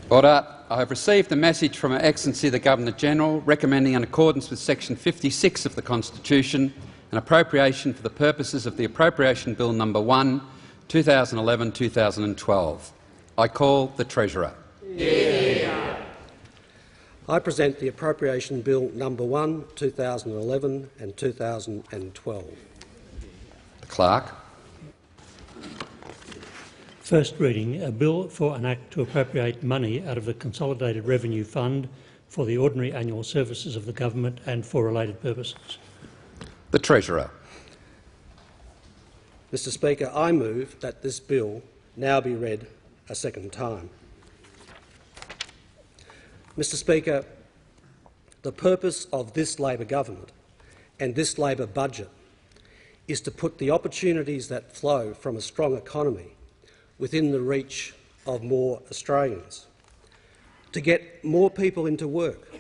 Order. I have received a message from Her Excellency the Governor-General recommending, in accordance with section 56 of the Constitution, an appropriation for the purposes of the Appropriation Bill No. 1, 2011-2012. I call the Treasurer. Yeah. I present the Appropriation Bill No. 1, 2011 and 2012. The Clerk. First reading, a bill for an act to appropriate money out of the Consolidated Revenue Fund for the ordinary annual services of the government and for related purposes. The Treasurer. Mr Speaker, I move that this bill now be read a second time. Mr Speaker, the purpose of this Labor government and this Labor budget is to put the opportunities that flow from a strong economy within the reach of more Australians, to get more people into work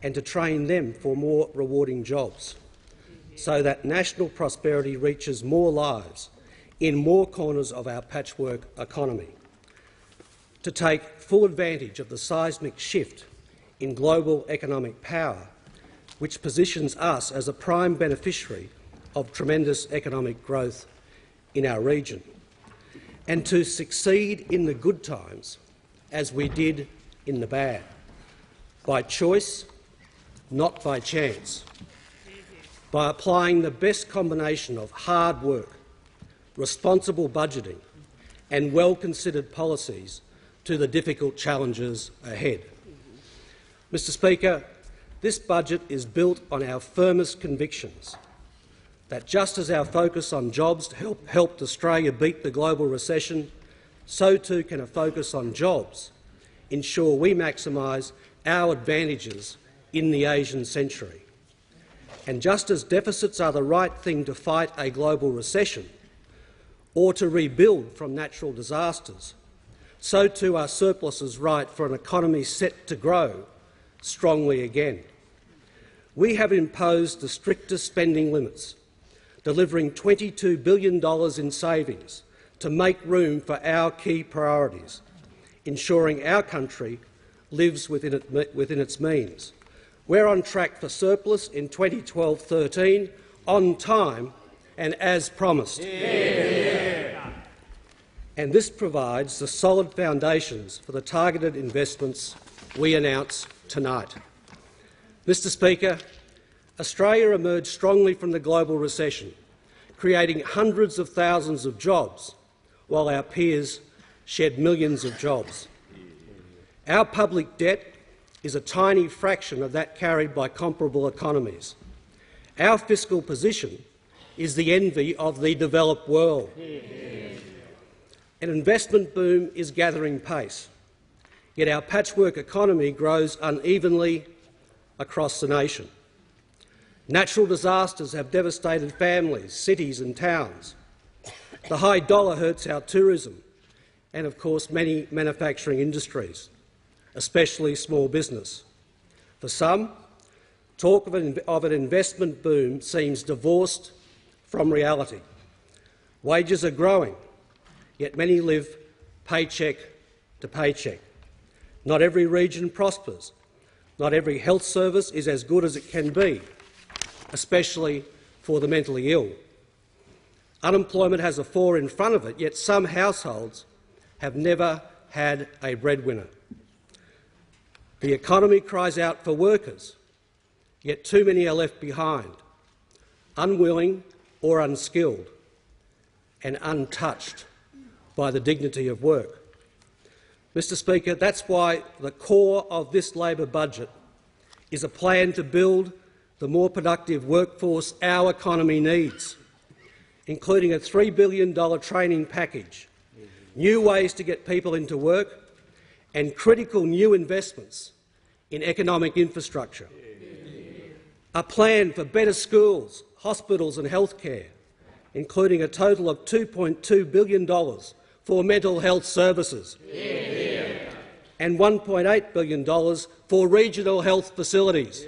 and to train them for more rewarding jobs, so that national prosperity reaches more lives in more corners of our patchwork economy, to take full advantage of the seismic shift in global economic power, which positions us as a prime beneficiary of tremendous economic growth in our region, and to succeed in the good times as we did in the bad, by choice, not by chance, by applying the best combination of hard work, responsible budgeting and well-considered policies to the difficult challenges ahead. Mr Speaker, this budget is built on our firmest convictions that just as our focus on jobs helped Australia beat the global recession, so too can a focus on jobs ensure we maximise our advantages in the Asian century. And just as deficits are the right thing to fight a global recession or to rebuild from natural disasters, so too are surpluses right for an economy set to grow strongly again. We have imposed the strictest spending limits, delivering $22 billion in savings to make room for our key priorities, ensuring our country lives within its means. We're on track for surplus in 2012-13, on time and as promised. Yeah. And this provides the solid foundations for the targeted investments we announce tonight. Mr Speaker, Australia emerged strongly from the global recession, creating hundreds of thousands of jobs, while our peers shed millions of jobs. Our public debt is a tiny fraction of that carried by comparable economies. Our fiscal position is the envy of the developed world. An investment boom is gathering pace, yet our patchwork economy grows unevenly across the nation. Natural disasters have devastated families, cities and towns. The high dollar hurts our tourism and, of course, many manufacturing industries, especially small business. For some, talk of an investment boom seems divorced from reality. Wages are growing, yet many live paycheck to paycheck. Not every region prospers. Not every health service is as good as it can be, especially for the mentally ill. Unemployment has a 4 in front of it, yet some households have never had a breadwinner. The economy cries out for workers, yet too many are left behind, unwilling or unskilled, and untouched by the dignity of work. Mr Speaker, that's why the core of this Labor budget is a plan to build the more productive workforce our economy needs, including a $3 billion training package, new ways to get people into work and critical new investments in economic infrastructure, a plan for better schools, hospitals and healthcare, including a total of $2.2 billion for mental health services, and $1.8 billion for regional health facilities,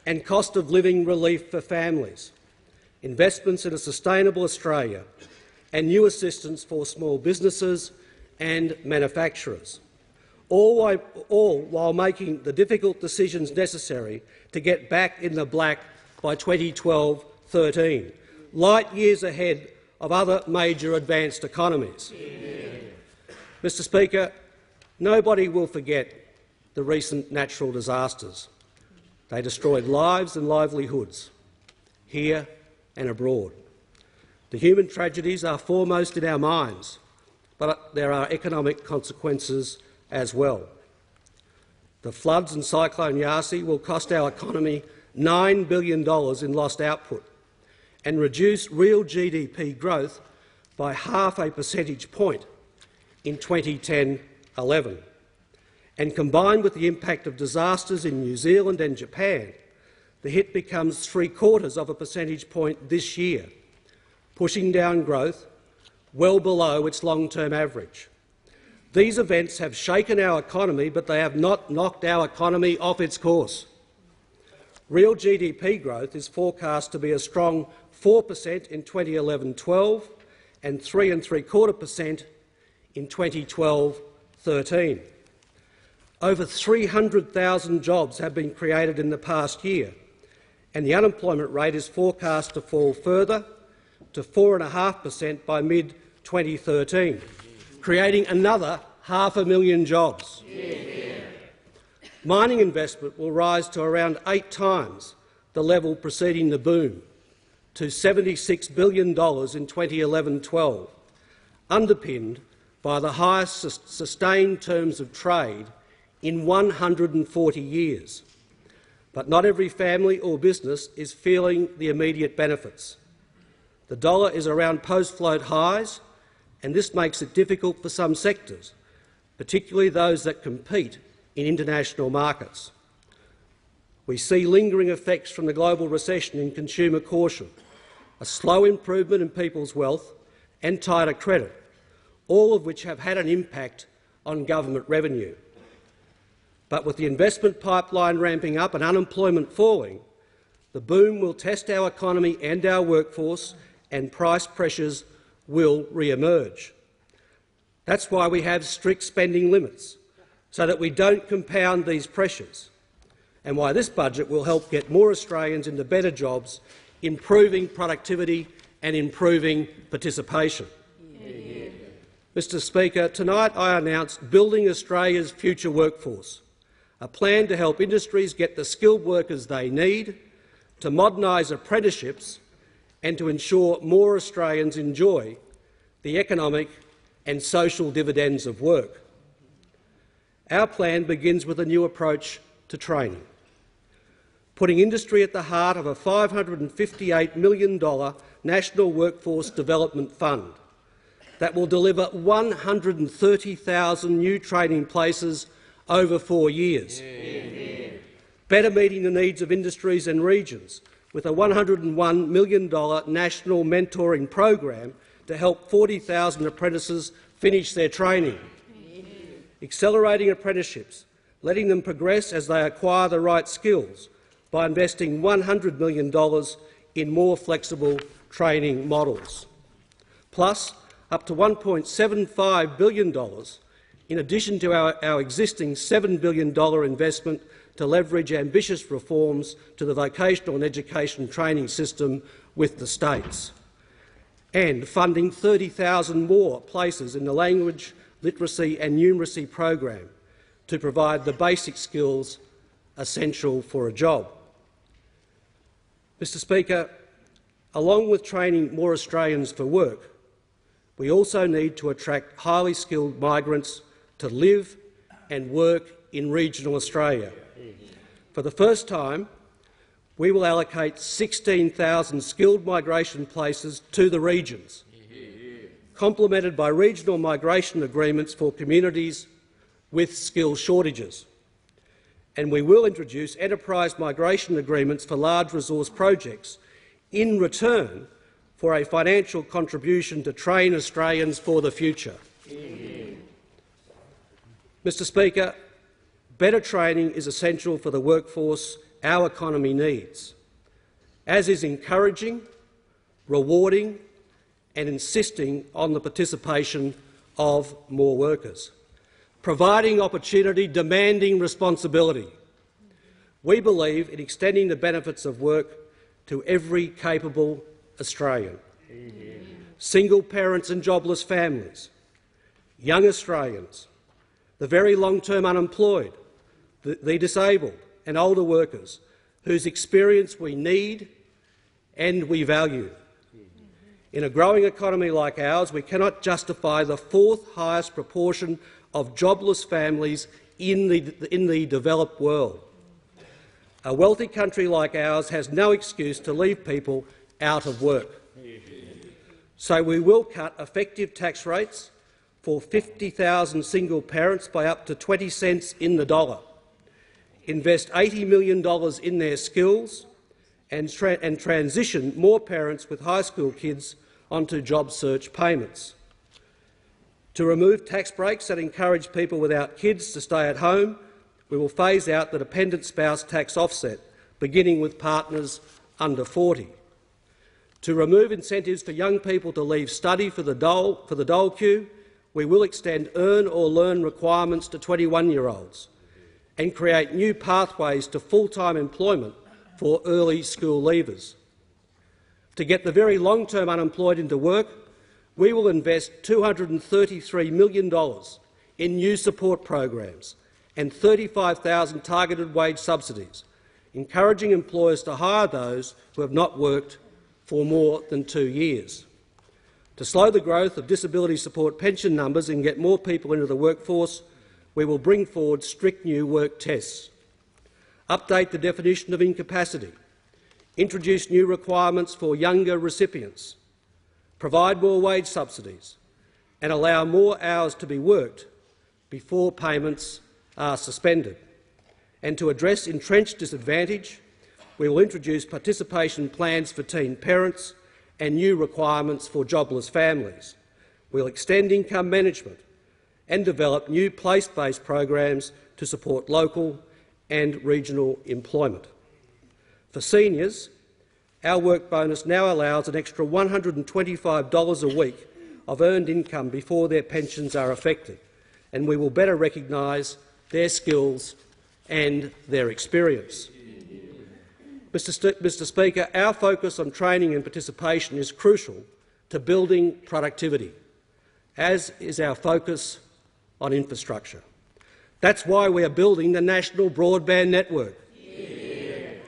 and cost of living relief for families, investments in a sustainable Australia, and new assistance for small businesses and manufacturers. all while making the difficult decisions necessary to get back in the black by 2012-13, light years ahead of other major advanced economies. Mr Speaker, nobody will forget the recent natural disasters. They destroyed lives and livelihoods, here and abroad. The human tragedies are foremost in our minds, but there are economic consequences as well. The floods and Cyclone Yasi will cost our economy $9 billion in lost output and reduce real GDP growth by half a percentage point in 2010-11. And combined with the impact of disasters in New Zealand and Japan, the hit becomes 3/4 of a percentage point this year, pushing down growth well below its long-term average. These events have shaken our economy, but they have not knocked our economy off its course. Real GDP growth is forecast to be a strong 4% in 2011-12 and 3.75% in 2012-13. Over 300,000 jobs have been created in the past year, and the unemployment rate is forecast to fall further to 4.5% by mid-2013, creating another 500,000 jobs. Mining investment will rise to around 8 times the level preceding the boom, to $76 billion in 2011-12, underpinned by the highest sustained terms of trade in 140 years. But not every family or business is feeling the immediate benefits. The dollar is around post-float highs, and this makes it difficult for some sectors, particularly those that compete in international markets. We see lingering effects from the global recession in consumer caution, a slow improvement in people's wealth and tighter credit, all of which have had an impact on government revenue. But with the investment pipeline ramping up and unemployment falling, the boom will test our economy and our workforce, and price pressures will re-emerge. That's why we have strict spending limits, so that we don't compound these pressures, and why this budget will help get more Australians into better jobs, improving productivity and improving participation. Mr Speaker, tonight I announced Building Australia's Future Workforce, a plan to help industries get the skilled workers they need, to modernise apprenticeships and to ensure more Australians enjoy the economic and social dividends of work. Our plan begins with a new approach to training, putting industry at the heart of a $558 million National Workforce Development Fund that will deliver 130,000 new training places over 4 years, better meeting the needs of industries and regions with a $101 million national mentoring program to help 40,000 apprentices finish their training, accelerating apprenticeships, letting them progress as they acquire the right skills by investing $100 million in more flexible training models, plus up to $1.75 billion in addition to our existing $7 billion investment to leverage ambitious reforms to the vocational and education training system with the states, and funding 30,000 more places in the language, literacy and numeracy program to provide the basic skills essential for a job. Mr Speaker, along with training more Australians for work, we also need to attract highly skilled migrants to live and work in regional Australia. For the first time, we will allocate 16,000 skilled migration places to the regions, complemented by regional migration agreements for communities with skill shortages. And we will introduce enterprise migration agreements for large resource projects in return for a financial contribution to train Australians for the future. Mr Speaker, better training is essential for the workforce our economy needs, as is encouraging, rewarding and insisting on the participation of more workers. providing opportunity, demanding responsibility. We believe in extending the benefits of work to every capable Australian. Single parents and jobless families, young Australians, the very long-term unemployed, the disabled and older workers whose experience we need and we value. In a growing economy like ours, we cannot justify the fourth highest proportion of jobless families in the developed world. A wealthy country like ours has no excuse to leave people out of work. So we will cut effective tax rates for 50,000 single parents by up to 20 cents in the dollar, invest $80 million in their skills and transition more parents with high school kids onto job search payments. To remove tax breaks that encourage people without kids to stay at home, we will phase out the dependent spouse tax offset, beginning with partners under 40. To remove incentives for young people to leave study for the dole queue, we will extend earn or learn requirements to 21-year-olds and create new pathways to full-time employment for early school leavers. To get the very long-term unemployed into work, we will invest $233 million in new support programs and 35,000 targeted wage subsidies, encouraging employers to hire those who have not worked for more than 2 years. To slow the growth of disability support pension numbers and get more people into the workforce, we will bring forward strict new work tests, update the definition of incapacity, introduce new requirements for younger recipients, provide more wage subsidies and allow more hours to be worked before payments are suspended. And to address entrenched disadvantage, we will introduce participation plans for teen parents and new requirements for jobless families. We will extend income management and develop new place-based programs to support local and regional employment. For seniors, our work bonus now allows an extra $125 a week of earned income before their pensions are affected, and we will better recognise their skills and their experience. Mr. Speaker, our focus on training and participation is crucial to building productivity, as is our focus on infrastructure. That's why we are building the national broadband network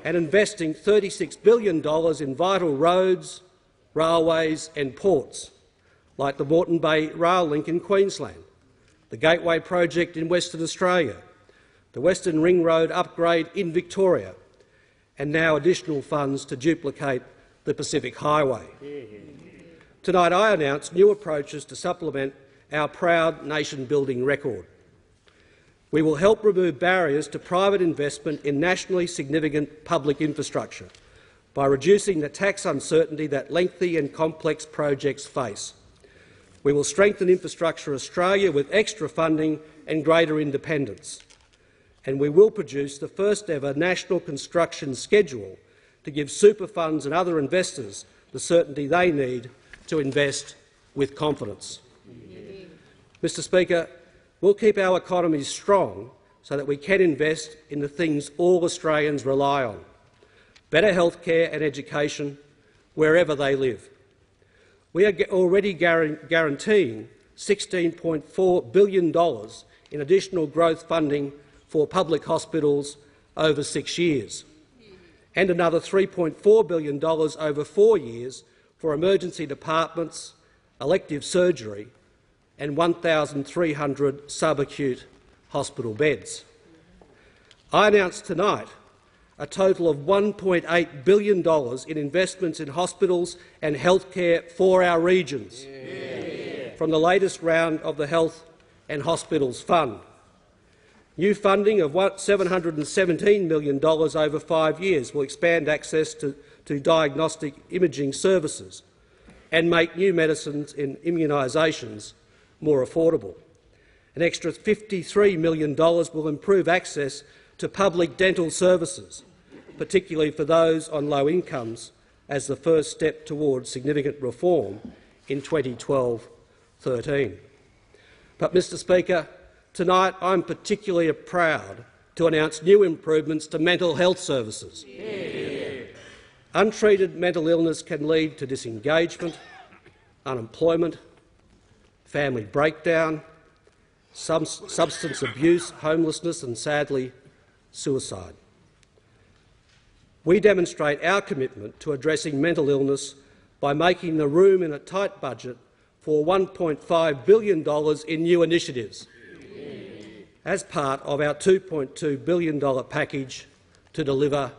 and investing $36 billion in vital roads, railways and ports, like the Moreton Bay Rail Link in Queensland, the Gateway Project in Western Australia, the Western Ring Road upgrade in Victoria, and now additional funds to duplicate the Pacific Highway. Tonight I announce new approaches to supplement our proud nation-building record. We will help remove barriers to private investment in nationally significant public infrastructure by reducing the tax uncertainty that lengthy and complex projects face. We will strengthen Infrastructure Australia with extra funding and greater independence. And we will produce the first-ever national construction schedule to give super funds and other investors the certainty they need to invest with confidence. Mr. Speaker, we'll keep our economies strong so that we can invest in the things all Australians rely on: better health care and education wherever they live. We are already guaranteeing $16.4 billion in additional growth funding for public hospitals over 6 years, and another $3.4 billion over 4 years for emergency departments, elective surgery and 1,300 subacute hospital beds. I announced tonight a total of $1.8 billion in investments in hospitals and healthcare for our regions from the latest round of the Health and Hospitals Fund. New funding of $717 million over 5 years will expand access to diagnostic imaging services and make new medicines and immunisations more affordable. An extra $53 million will improve access to public dental services, particularly for those on low incomes, as the first step towards significant reform in 2012-13. But, Mr. Speaker, tonight I'm particularly proud to announce new improvements to mental health services. Yeah. Untreated mental illness can lead to disengagement, unemployment, family breakdown, substance abuse, homelessness and, sadly, suicide. We demonstrate our commitment to addressing mental illness by making the room in a tight budget for $1.5 billion in new initiatives as part of our $2.2 billion package to deliver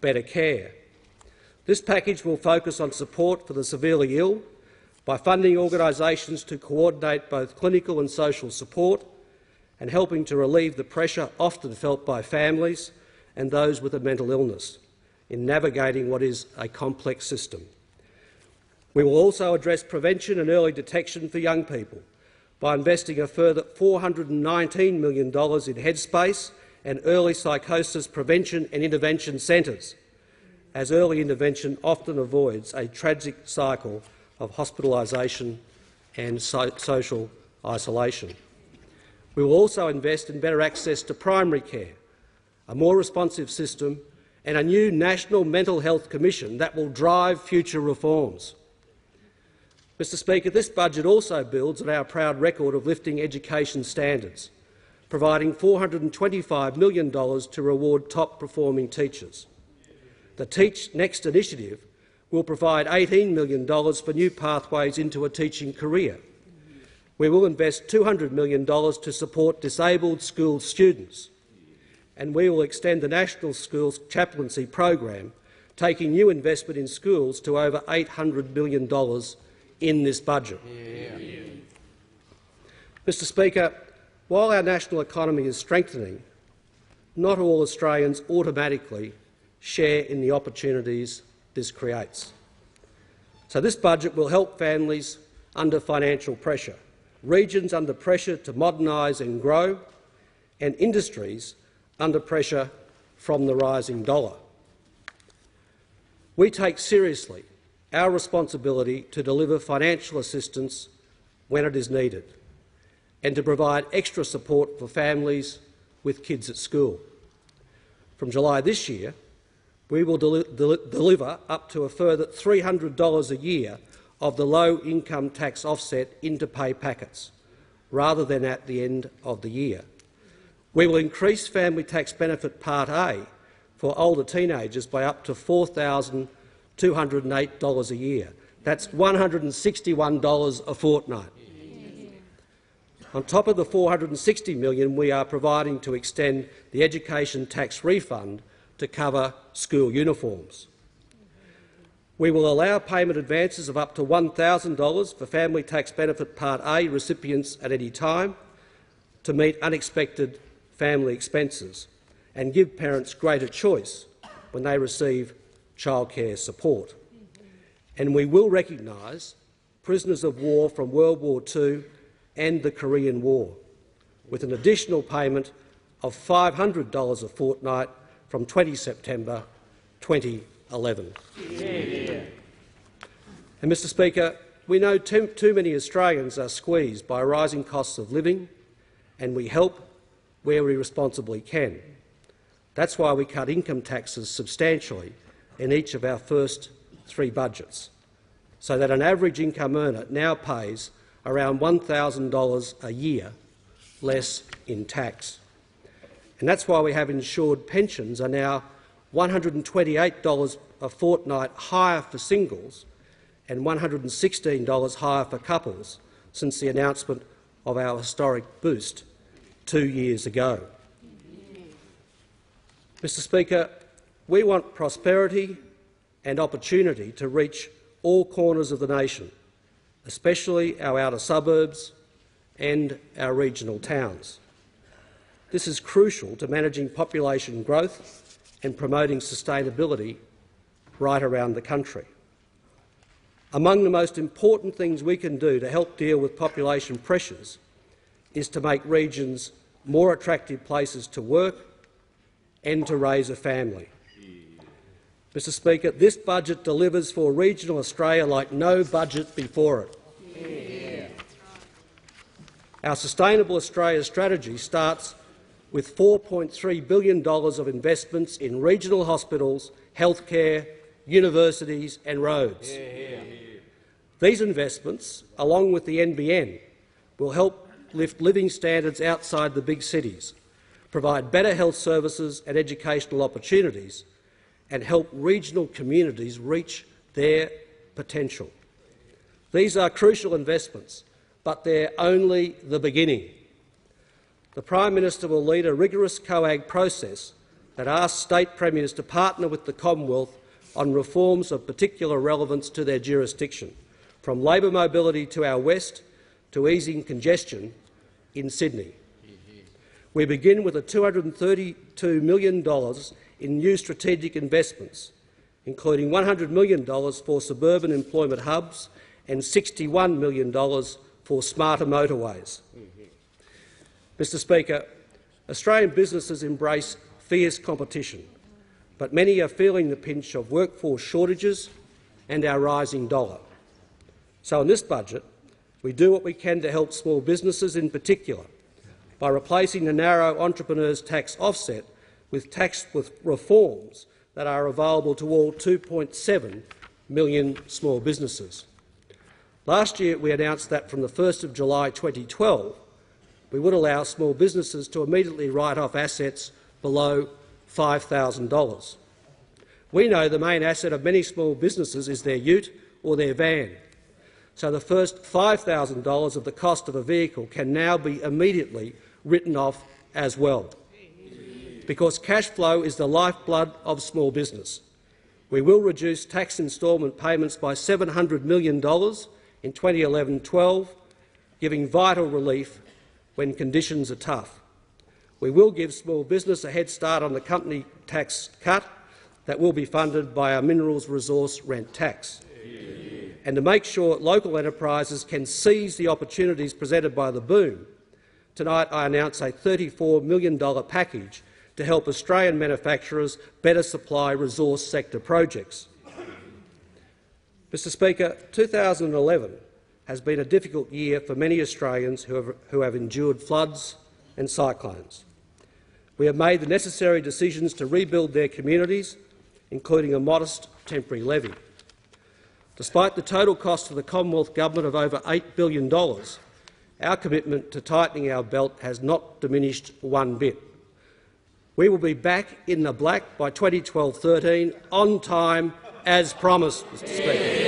better care. This package will focus on support for the severely ill by funding organisations to coordinate both clinical and social support and helping to relieve the pressure often felt by families and those with a mental illness in navigating what is a complex system. We will also address prevention and early detection for young people by investing a further $419 million in headspace and early psychosis prevention and intervention centres, as early intervention often avoids a tragic cycle of hospitalisation and social isolation. We will also invest in better access to primary care, a more responsive system and a new National Mental Health Commission that will drive future reforms. Mr Speaker, this budget also builds on our proud record of lifting education standards, providing $425 million to reward top-performing teachers. The Teach Next initiative will provide $18 million for new pathways into a teaching career. We will invest $200 million to support disabled school students, and we will extend the National Schools Chaplaincy Program, taking new investment in schools to over $800 million in this budget. Yeah. Mr Speaker, while our national economy is strengthening, not all Australians automatically share in the opportunities this creates. So this budget will help families under financial pressure, regions under pressure to modernise and grow, and industries under pressure from the rising dollar. We take seriously our responsibility to deliver financial assistance when it is needed and to provide extra support for families with kids at school. From July this year, we will deliver up to a further $300 a year of the low-income tax offset into pay packets, rather than at the end of the year. We will increase Family Tax Benefit Part A for older teenagers by up to $4,208 a year. That's $161 a fortnight. On top of the $460 million we are providing to extend the education tax refund to cover school uniforms. We will allow payment advances of up to $1,000 for Family Tax Benefit Part A recipients at any time to meet unexpected family expenses and give parents greater choice when they receive childcare support. And we will recognise prisoners of war from World War II and the Korean War, with an additional payment of $500 a fortnight from 20 September 2011. Yeah. And, Mr Speaker, we know too many Australians are squeezed by rising costs of living, and we help where we responsibly can. That's why we cut income taxes substantially in each of our first 3 budgets, so that an average income earner now pays around $1,000 a year less in tax. And that's why we have ensured pensions are now $128 a fortnight higher for singles and $116 higher for couples since the announcement of our historic boost 2 years ago. Mr Speaker, we want prosperity and opportunity to reach all corners of the nation, especially our outer suburbs and our regional towns. This is crucial to managing population growth and promoting sustainability right around the country. Among the most important things we can do to help deal with population pressures is to make regions more attractive places to work and to raise a family. Mr Speaker, this budget delivers for regional Australia like no budget before it. Yeah. Our Sustainable Australia strategy starts with $4.3 billion of investments in regional hospitals, healthcare, universities and roads. These investments, along with the NBN, will help lift living standards outside the big cities, provide better health services and educational opportunities, and help regional communities reach their potential. These are crucial investments, but they're only the beginning. The Prime Minister will lead a rigorous COAG process that asks state premiers to partner with the Commonwealth on reforms of particular relevance to their jurisdiction, from labour mobility to our west to easing congestion in Sydney. We begin with $232 million in new strategic investments, including $100 million for suburban employment hubs and $61 million for smarter motorways. Mr Speaker, Australian businesses embrace fierce competition, but many are feeling the pinch of workforce shortages and our rising dollar. So in this budget, we do what we can to help small businesses in particular by replacing the narrow entrepreneurs' tax offset with tax reforms that are available to all 2.7 million small businesses. Last year we announced that from the 1st of July 2012 we would allow small businesses to immediately write off assets below $5,000. We know the main asset of many small businesses is their ute or their van, so the first $5,000 of the cost of a vehicle can now be immediately written off as well. Because cash flow is the lifeblood of small business. We will reduce tax instalment payments by $700 million in 2011-12, giving vital relief when conditions are tough. We will give small business a head start on the company tax cut that will be funded by our minerals resource rent tax. And to make sure local enterprises can seize the opportunities presented by the boom, tonight I announce a $34 million package to help Australian manufacturers better supply resource sector projects. Mr Speaker, 2011 has been a difficult year for many Australians who have endured floods and cyclones. We have made the necessary decisions to rebuild their communities, including a modest temporary levy. Despite the total cost to the Commonwealth Government of over $8 billion, our commitment to tightening our belt has not diminished one bit. We will be back in the black by 2012-13, on time as promised, Mr Speaker.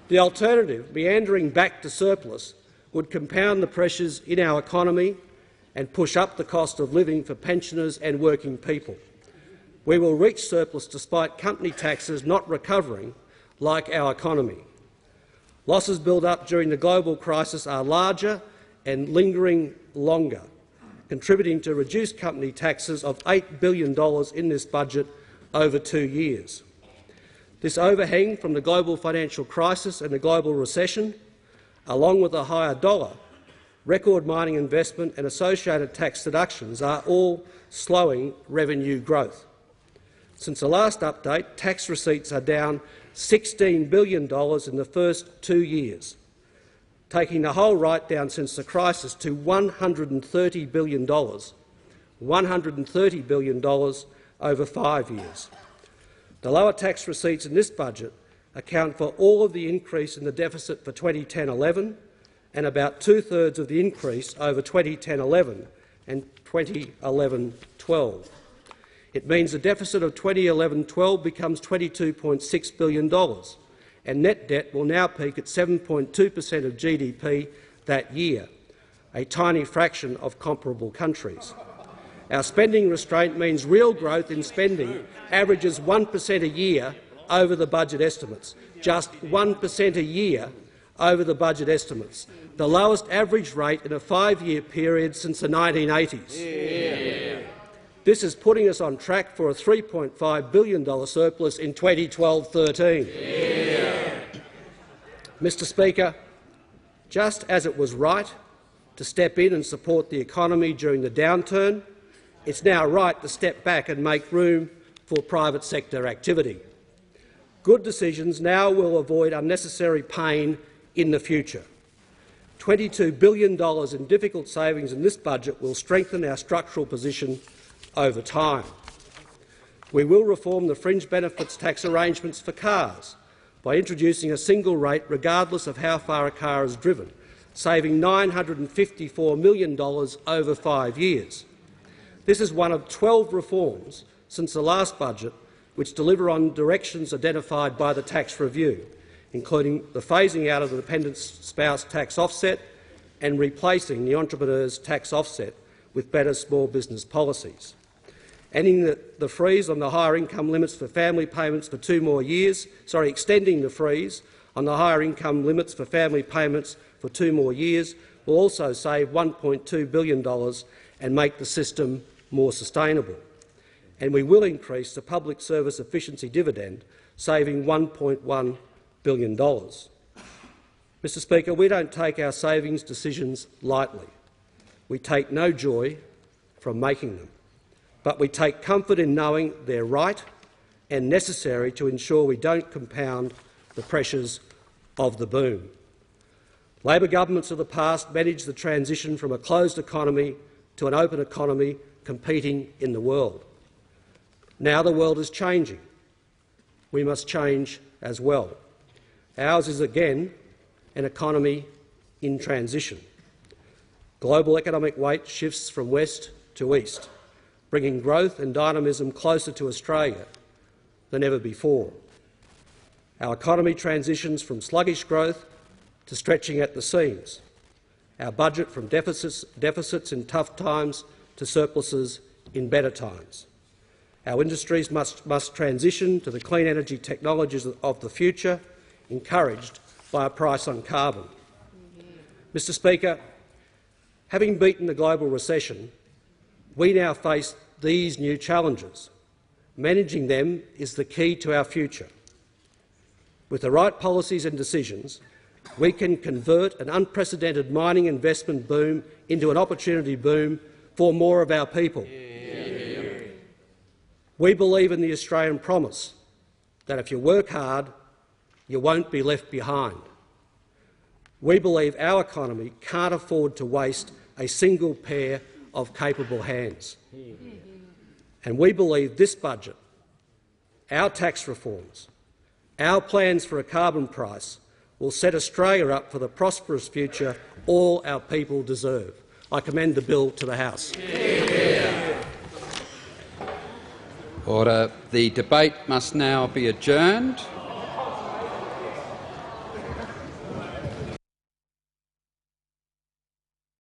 The alternative, meandering back to surplus, would compound the pressures in our economy and push up the cost of living for pensioners and working people. We will reach surplus despite company taxes not recovering like our economy. Losses built up during the global crisis are larger and lingering longer, contributing to reduced company taxes of $8 billion in this budget over 2 years. This overhang from the global financial crisis and the global recession, along with a higher dollar, record mining investment and associated tax deductions are all slowing revenue growth. Since the last update, tax receipts are down $16 billion in the first 2 years, taking the whole write-down since the crisis to $130 billion, $130 billion over 5 years. The lower tax receipts in this budget account for all of the increase in the deficit for 2010-11 and about two-thirds of the increase over 2010-11 and 2011-12. It means the deficit of 2011-12 becomes $22.6 billion, and net debt will now peak at 7.2% of GDP that year, a tiny fraction of comparable countries. Our spending restraint means real growth in spending averages 1% a year over the budget estimates, just 1% a year over the budget estimates, the lowest average rate in a 5-year period since the 1980s. This is putting us on track for a $3.5 billion surplus in 2012-13. Mr Speaker, just as it was right to step in and support the economy during the downturn, it's now right to step back and make room for private sector activity. Good decisions now will avoid unnecessary pain in the future. $22 billion in difficult savings in this budget will strengthen our structural position over time. We will reform the fringe benefits tax arrangements for cars by introducing a single rate regardless of how far a car is driven, saving $954 million over 5 years. This is one of 12 reforms since the last budget which deliver on directions identified by the tax review, including the phasing out of the dependent spouse tax offset and replacing the entrepreneur's tax offset with better small business policies. Ending the freeze on the higher income limits for family payments for 2 more years, extending the freeze on the higher income limits for family payments for 2 more years will also save $1.2 billion and make the system more sustainable. And we will increase the public service efficiency dividend, saving $1.1 billion. Mr Speaker, we don't take our savings decisions lightly. We take no joy from making them, but we take comfort in knowing they're right and necessary to ensure we don't compound the pressures of the boom. Labor governments of the past managed the transition from a closed economy to an open economy competing in the world. Now the world is changing. We must change as well. Ours is again an economy in transition. Global economic weight shifts from west to east, bringing growth and dynamism closer to Australia than ever before. Our economy transitions from sluggish growth to stretching at the seams. Our budget from deficits in tough times to surpluses in better times. Our industries must transition to the clean energy technologies of the future, encouraged by a price on carbon. Mr Speaker, having beaten the global recession, we now face these new challenges. Managing them is the key to our future. With the right policies and decisions, we can convert an unprecedented mining investment boom into an opportunity boom for more of our people. We believe in the Australian promise that if you work hard, you won't be left behind. We believe our economy can't afford to waste a single pair of capable hands. And we believe this budget, our tax reforms, our plans for a carbon price will set Australia up for the prosperous future all our people deserve. I commend the bill to the House. Order. The debate must now be adjourned.